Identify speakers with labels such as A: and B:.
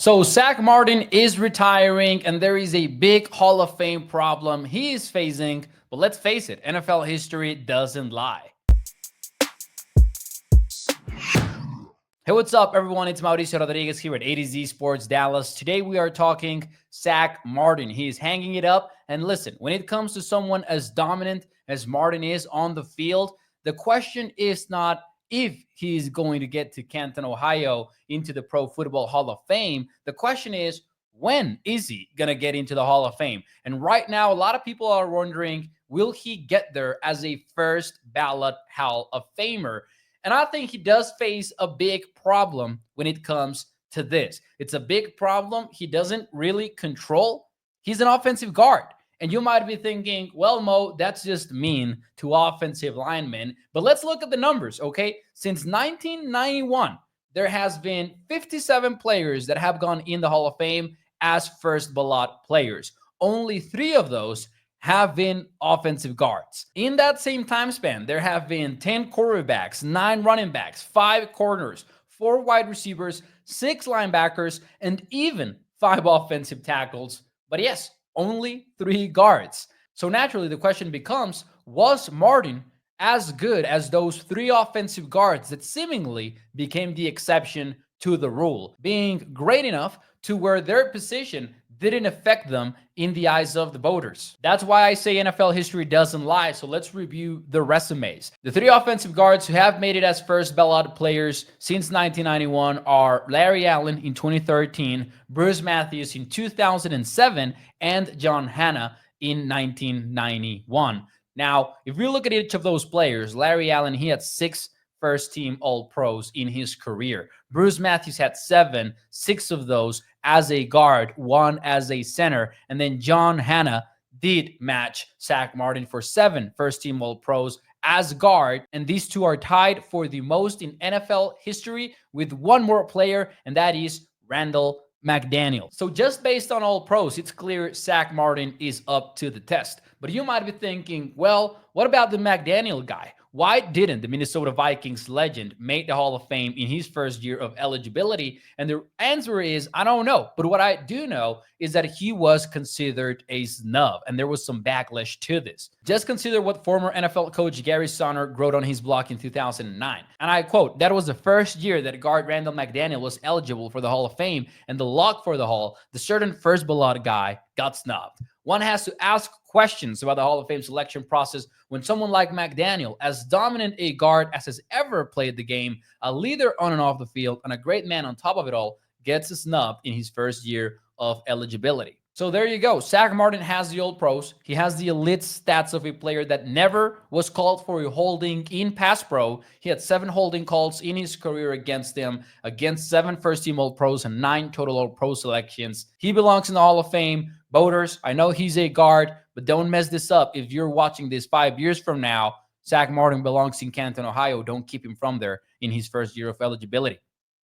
A: So Zack Martin is retiring, and there is a big Hall of Fame problem he is facing. But let's face it, NFL history doesn't lie. Hey, what's up, everyone? It's Mauricio Rodriguez here at A to Z Sports Dallas. Today we are talking Zack Martin. He is hanging it up. And listen, when it comes to someone as dominant as Martin is on the field, the question is not if he's going to get to Canton, Ohio, into the Pro Football Hall of Fame. The question is, when is he going to get into the Hall of Fame? And right now, a lot of people are wondering, will he get there as a first ballot Hall of Famer? And I think he does face a big problem when it comes to this. It's a big problem he doesn't really control. He's an offensive guard. And you might be thinking, well, Mo, that's just mean to offensive linemen. But let's look at the numbers, okay? Since 1991, there has been 57 players that have gone in the Hall of Fame as first ballot players. Only 3 of those have been offensive guards. In that same time span, there have been 10 quarterbacks, 9 running backs, 5 corners, 4 wide receivers, 6 linebackers, and even 5 offensive tackles. But yes, only 3 guards. So naturally, the question becomes, was Martin as good as those 3 offensive guards that seemingly became the exception to the rule, being great enough to where their position didn't affect them in the eyes of the voters? That's why I say NFL history doesn't lie. So let's review the resumes. The 3 offensive guards who have made it as first ballot players since 1991 are Larry Allen in 2013, Bruce Matthews in 2007, and John Hanna in 1991. Now, if you look at each of those players, Larry Allen, he had 6 first-team All-Pros in his career. Bruce Matthews had 7, 6 of those as a guard, 1 as a center. And then John Hanna did match Zack Martin for 7 first-team All-Pros as guard. And these 2 are tied for the most in NFL history with 1 more player, and that is Randall McDaniel. So just based on All-Pros, it's clear Zack Martin is up to the test. But you might be thinking, well, what about the McDaniel guy? Why didn't the Minnesota Vikings legend make the Hall of Fame in his first year of eligibility? And the answer is, I don't know. But what I do know is that he was considered a snub, and there was some backlash to this. Just consider what former NFL coach Gary Sonner wrote on his blog in 2009. And I quote, "That was the first year that guard Randall McDaniel was eligible for the Hall of Fame, and the lock for the Hall, the certain first ballot guy, got snubbed. One has to ask questions about the Hall of Fame selection process when someone like McDaniel, as dominant a guard as has ever played the game, a leader on and off the field, and a great man on top of it all, gets a snub in his first year of eligibility." So there you go. Zack Martin has the All-Pros. He has the elite stats of a player that never was called for a holding in pass pro. He had 7 holding calls in his career against him, against 7 first-team All-Pros and 9 total All-Pro selections. He belongs in the Hall of Fame. Voters, I know he's a guard, but don't mess this up. If you're watching this 5 years from now, Zack Martin belongs in Canton, Ohio. Don't keep him from there in his first year of eligibility.